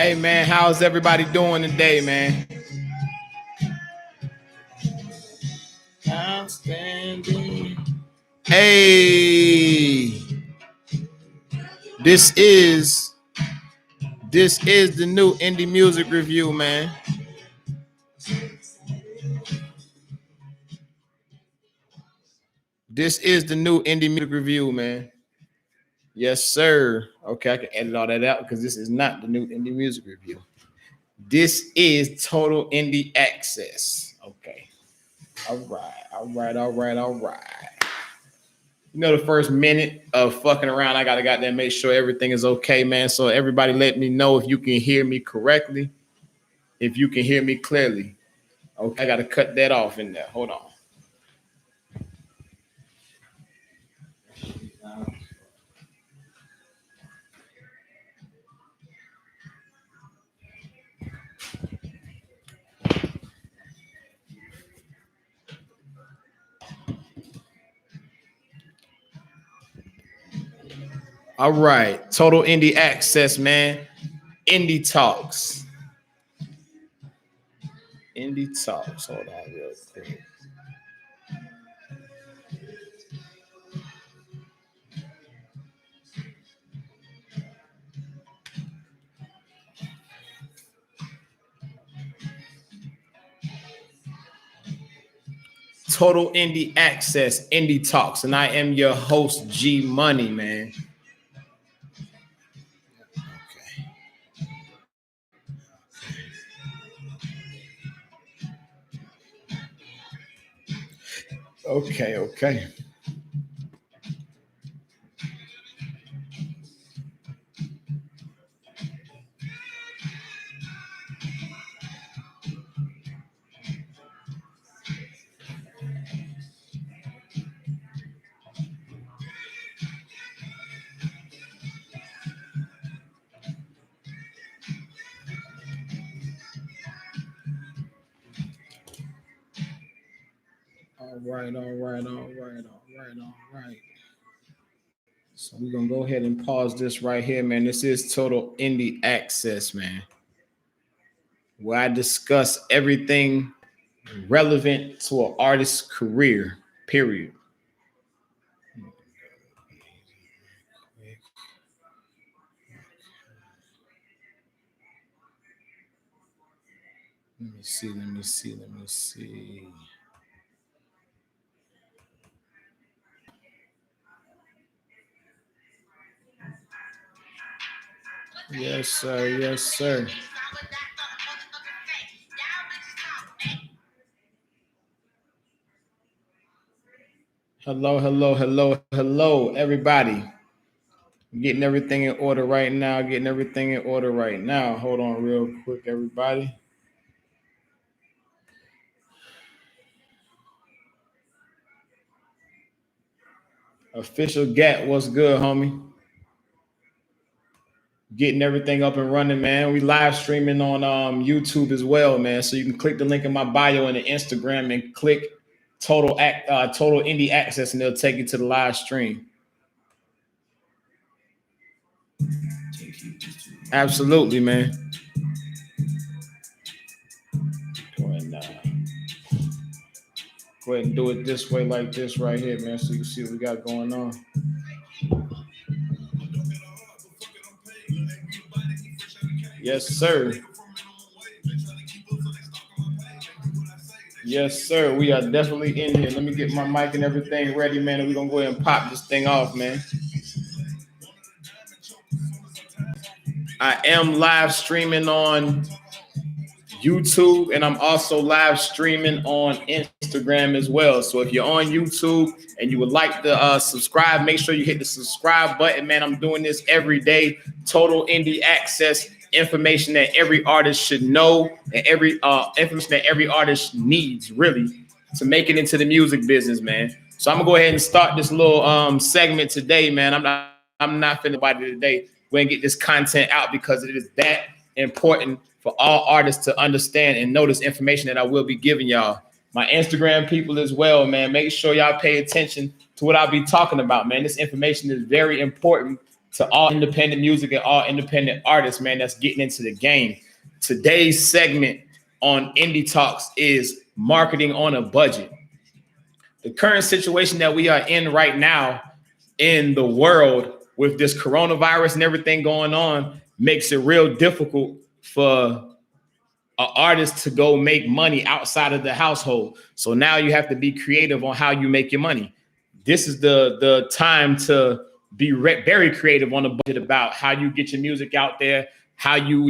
Hey, man, how's everybody doing today, man? Outstanding. Hey, this is the new indie music review, man. This is the new indie music review, man. Yes, sir. Okay, I can edit all that out because this is not the new indie music review. This is Total Indie Access. Okay. All right. You know, the first minute of fucking around, I gotta make sure everything is okay, man. So everybody let me know if you can hear me correctly, if you can hear me clearly. Okay, I gotta cut that off in there. Hold on. All right, Total Indie Access, man. Indie Talks. Hold on real quick. Total Indie Access, Indie Talks, and I am your host, G Money, man. Okay. All right. So we're gonna go ahead and pause this right here, man. This is Total Indie Access, man, where I discuss everything relevant to an artist's career, period. Let me see. Yes, sir. Hello, everybody. Getting everything in order right now. Hold on real quick, everybody. Official Gat, what's good, homie? Getting everything up and running, man. We live streaming on YouTube as well, man. So you can click the link in my bio in the Instagram and click Total Indie Access, and they'll take you to the live stream. Absolutely, man. Go ahead and do it this way, like this right here, man, so you can see what we got going on. Yes, sir. Yes, sir. We are definitely in here. Let me get my mic and everything ready, man, and we're going to go ahead and pop this thing off, man. I am live streaming on YouTube, and I'm also live streaming on Instagram as well. So if you're on YouTube and you would like to subscribe, make sure you hit the subscribe button, man. I'm doing this every day. Total Indie Access, information that every artist should know, and every information that every artist needs, really, to make it into the music business, man. So I'm gonna go ahead and start this little segment today, man. I'm not finna body today. We're gonna get this content out because it is that important for all artists to understand and know this information that I will be giving y'all. My Instagram people as well, man. Make sure y'all pay attention to what I'll be talking about, man. This information is very important to all independent music and all independent artists, man, that's getting into the game. Today's segment on Indie Talks is marketing on a budget. The current situation that we are in right now in the world with this coronavirus and everything going on makes it real difficult for an artist to go make money outside of the household. So now you have to be creative on how you make your money. This is the time to be very creative on the budget about how you get your music out there, how you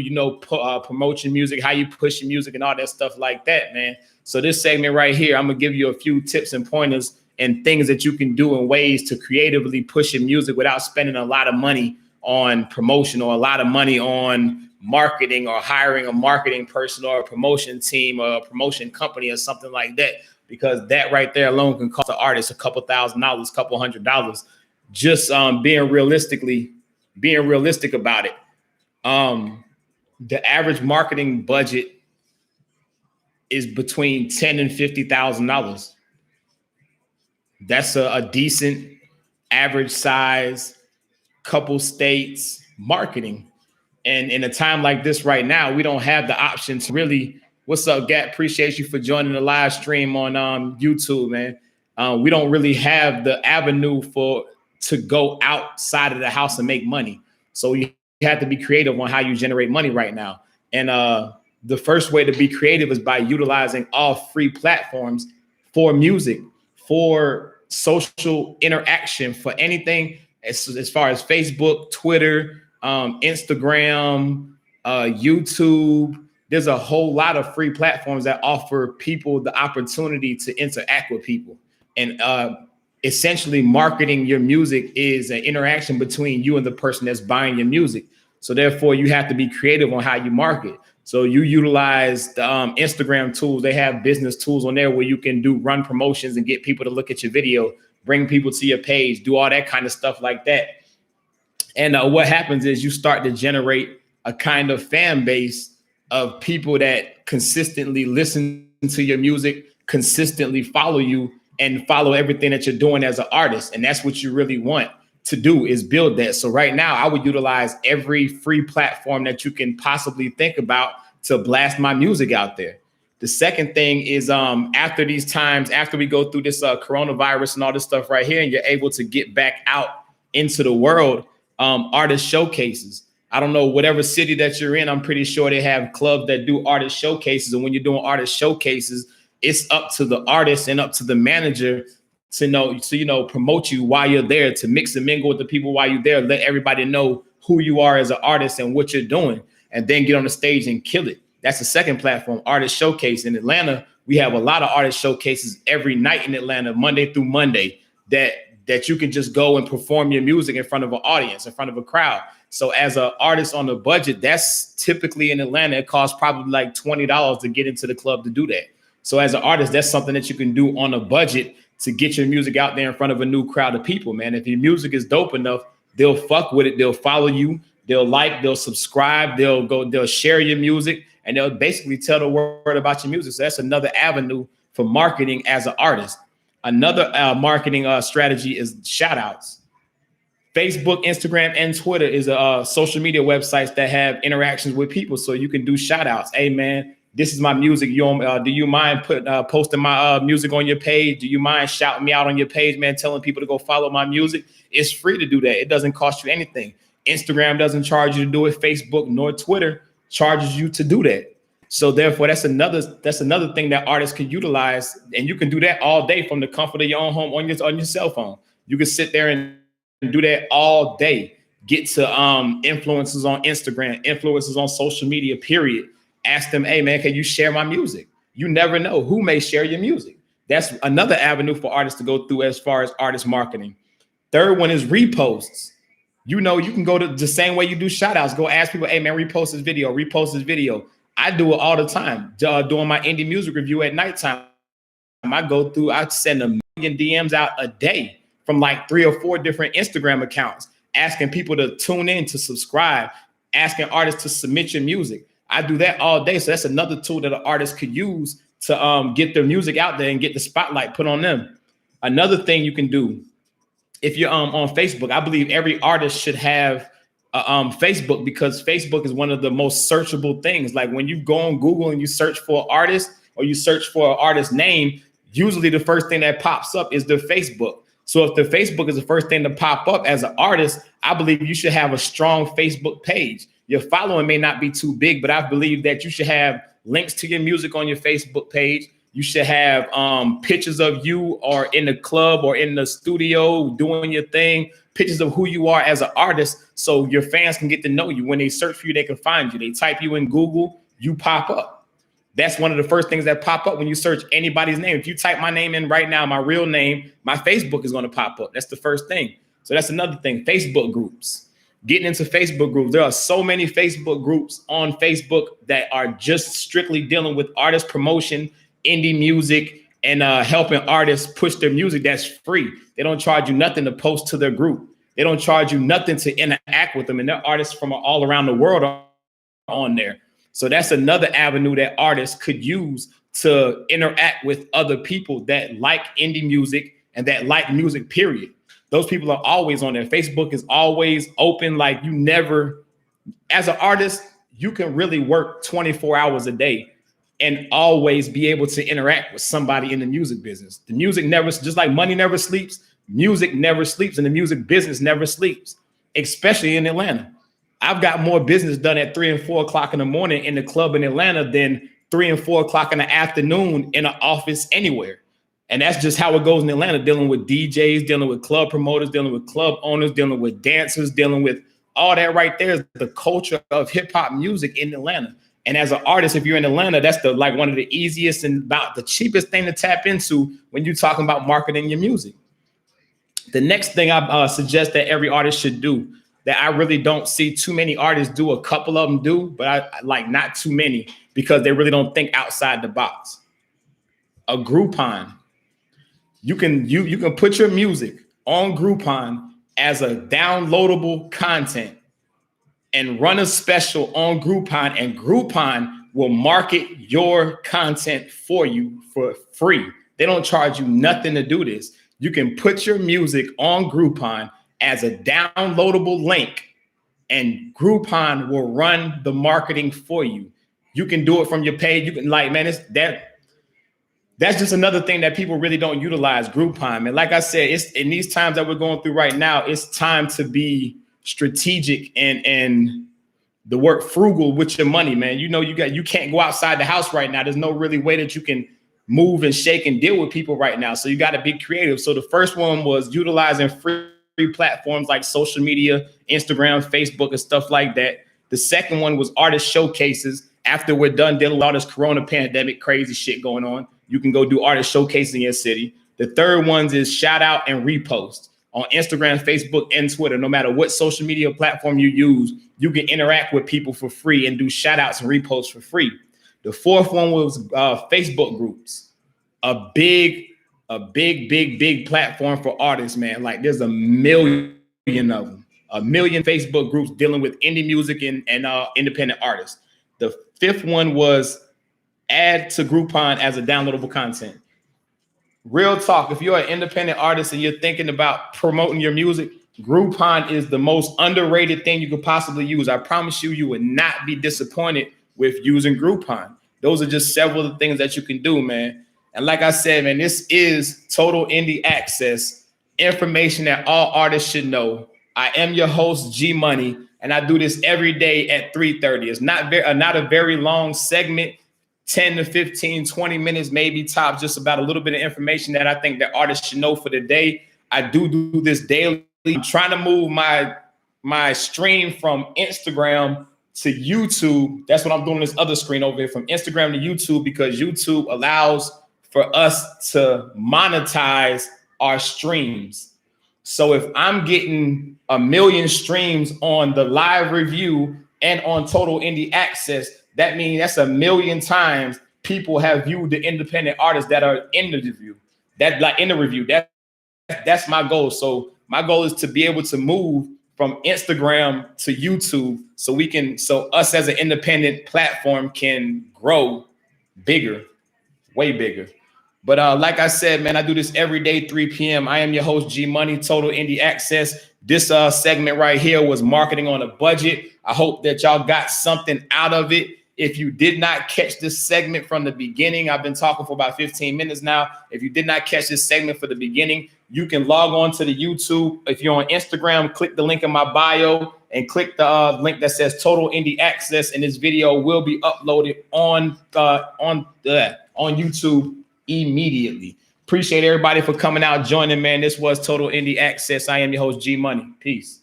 promote your music, how you push your music and all that stuff like that, man. So this segment right here, I'm gonna give you a few tips and pointers and things that you can do and ways to creatively push your music without spending a lot of money on promotion or a lot of money on marketing or hiring a marketing person or a promotion team or a promotion company or something like that, because that right there alone can cost the artist a couple $1,000s, couple $100. Just being realistic about it. The average marketing budget is between $10,000 and $50,000. That's a decent average size couple states marketing. And in a time like this right now, we don't have the option to really. What's up, Gat? Appreciate you for joining the live stream on YouTube, man. We don't really have the avenue to go outside of the house and make money. So you have to be creative on how you generate money right now. And the first way to be creative is by utilizing all free platforms for music, for social interaction, for anything as far as Facebook, Twitter, Instagram, YouTube. There's a whole lot of free platforms that offer people the opportunity to interact with people. And essentially marketing your music is an interaction between you and the person that's buying your music. So therefore you have to be creative on how you market. So you utilize the Instagram tools. They have business tools on there where you can run promotions and get people to look at your video, bring people to your page, do all that kind of stuff like that. And what happens is you start to generate a kind of fan base of people that consistently listen to your music, consistently follow you, and follow everything that you're doing as an artist. And that's what you really want to do, is build that. So right now I would utilize every free platform that you can possibly think about to blast my music out there. The second thing is after these times, after we go through this coronavirus and all this stuff right here, and you're able to get back out into the world, artist showcases. I don't know, whatever city that you're in, I'm pretty sure they have clubs that do artist showcases. And when you're doing artist showcases, it's up to the artist and up to the manager to promote you while you're there, to mix and mingle with the people while you're there, let everybody know who you are as an artist and what you're doing, and then get on the stage and kill it. That's the second platform, artist showcase. In Atlanta, we have a lot of artist showcases every night in Atlanta, Monday through Monday, that you can just go and perform your music in front of an audience, in front of a crowd. So as an artist on a budget, that's typically in Atlanta, it costs probably like $20 to get into the club to do that. So as an artist, that's something that you can do on a budget to get your music out there in front of a new crowd of people, man. If your music is dope enough, they'll fuck with it. They'll follow you. They'll like, they'll subscribe. They'll share your music, and they'll basically tell the world about your music. So that's another avenue for marketing as an artist. Another marketing strategy is shout outs. Facebook, Instagram, and Twitter is social media websites that have interactions with people. So you can do shout outs. Hey, man, this is my music. Do you mind posting my music on your page? Do you mind shouting me out on your page, man, telling people to go follow my music? It's free to do that. It doesn't cost you anything. Instagram doesn't charge you to do it. Facebook nor Twitter charges you to do that. So therefore, that's another thing that artists can utilize. And you can do that all day from the comfort of your own home on your cell phone. You can sit there and do that all day. Get to influencers on Instagram, influencers on social media, period. Ask them, hey, man, can you share my music? You never know who may share your music. That's another avenue for artists to go through as far as artist marketing. Third one is reposts. You can go to the same way you do shout outs. Go ask people, hey, man, repost this video. I do it all the time. Doing my indie music review at nighttime, I send a million DMs out a day from like 3 or 4 different Instagram accounts, asking people to tune in, to subscribe, asking artists to submit your music. I do that all day. So that's another tool that an artist could use to get their music out there and get the spotlight put on them. Another thing you can do if you're on Facebook, I believe every artist should have Facebook, because Facebook is one of the most searchable things. Like when you go on Google and you search for an artist or you search for an artist name, usually the first thing that pops up is the Facebook. So if the Facebook is the first thing to pop up as an artist, I believe you should have a strong Facebook page. Your following may not be too big, but I believe that you should have links to your music on your Facebook page. You should have pictures of you or in the club or in the studio doing your thing, pictures of who you are as an artist, so your fans can get to know you. When they search for you, they can find you. They type you in Google, you pop up. That's one of the first things that pop up when you search anybody's name. If you type my name in right now, my real name, my Facebook is going to pop up. That's the first thing. So that's another thing. Facebook groups. Getting into Facebook groups. There are so many Facebook groups on Facebook that are just strictly dealing with artist promotion, indie music, and helping artists push their music. That's free. They don't charge you nothing to post to their group. They don't charge you nothing to interact with them. And they're artists from all around the world on there. So that's another avenue that artists could use to interact with other people that like indie music and that like music, period. Those people are always on there. Facebook is always open. Like you never, as an artist, you can really work 24 hours a day and always be able to interact with somebody in the music business. The music never, just like money never sleeps, music never sleeps, and the music business never sleeps, especially in Atlanta. I've got more business done at 3 and 4 o'clock in the morning in the club in Atlanta than 3 and 4 o'clock in the afternoon in an office anywhere. And that's just how it goes in Atlanta, dealing with DJs, dealing with club promoters, dealing with club owners, dealing with dancers, dealing with all that right there is the culture of hip hop music in Atlanta. And as an artist, if you're in Atlanta, that's the like one of the easiest and about the cheapest thing to tap into when you're talking about marketing your music. The next thing I suggest that every artist should do, that I really don't see too many artists do, a couple of them do, but I like not too many because they really don't think outside the box. A Groupon. You can put your music on Groupon as a downloadable content and run a special on Groupon, and Groupon will market your content for you for free. They don't charge you nothing to do this. You can put your music on Groupon as a downloadable link, and Groupon will run the marketing for you. You can do it from your page. You can that's just another thing that people really don't utilize, Groupon. And like I said, it's in these times that we're going through right now, it's time to be strategic and the word frugal with your money, man. You know, you can't go outside the house right now. There's no really way that you can move and shake and deal with people right now. So you got to be creative. So the first one was utilizing free platforms like social media, Instagram, Facebook, and stuff like that. The second one was artist showcases. After we're done dealing with all this corona pandemic, crazy shit going on, you can go do artist showcase in your city. The third one is shout out and repost on Instagram, Facebook, and Twitter. No matter what social media platform you use, you can interact with people for free and do shout outs and reposts for free. The fourth one was Facebook groups, a big platform for artists, man. Like there's a million of them, a million Facebook groups dealing with indie music and independent artists. The fifth one was add to Groupon as a downloadable content. Real talk, if you're an independent artist and you're thinking about promoting your music, Groupon is the most underrated thing you could possibly use. I promise you, you would not be disappointed with using Groupon. Those are just several of the things that you can do, man. And like I said, man, this is Total Indie Access, information that all artists should know. I am your host, G Money, and I do this every day at 3:30. It's not a very long segment, 10 to 15, 20 minutes, maybe tops, just about a little bit of information that I think that artists should know for the day. I do this daily. I'm trying to move my stream from Instagram to YouTube. That's what I'm doing on this other screen over here, from Instagram to YouTube, because YouTube allows for us to monetize our streams. So if I'm getting 1 million streams on the live review and on Total Indie Access, that means that's 1 million times people have viewed the independent artists that are in the review. That's my goal. So my goal is to be able to move from Instagram to YouTube so us as an independent platform can grow bigger, way bigger. But like I said, man, I do this every day, 3 p.m. I am your host, G Money, Total Indie Access. This segment right here was marketing on a budget. I hope that y'all got something out of it. If you did not catch this segment from the beginning, I've been talking for about 15 minutes now. If you did not catch this segment for the beginning, you can log on to the YouTube. If you're on Instagram, click the link in my bio and click the link that says Total Indie Access, and this video will be uploaded on YouTube immediately. Appreciate everybody for coming out, joining, man. This was Total Indie Access. I am your host, G Money. Peace.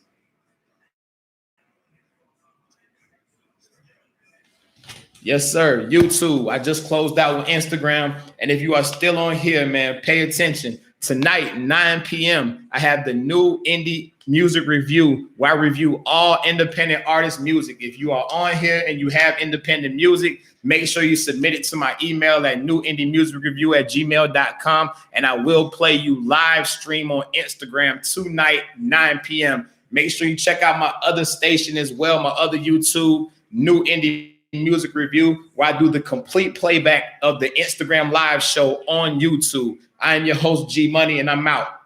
Yes, sir. YouTube. I just closed out with Instagram. And if you are still on here, man, pay attention. Tonight, 9 p.m., I have the new indie music review where I review all independent artist music. If you are on here and you have independent music, make sure you submit it to my email at newindiemusicreview@gmail.com, and I will play you live stream on Instagram tonight, 9 p.m. Make sure you check out my other station as well, my other YouTube, New Indie Music Review, where I do the complete playback of the Instagram live show on YouTube. I am your host, G Money, and I'm out.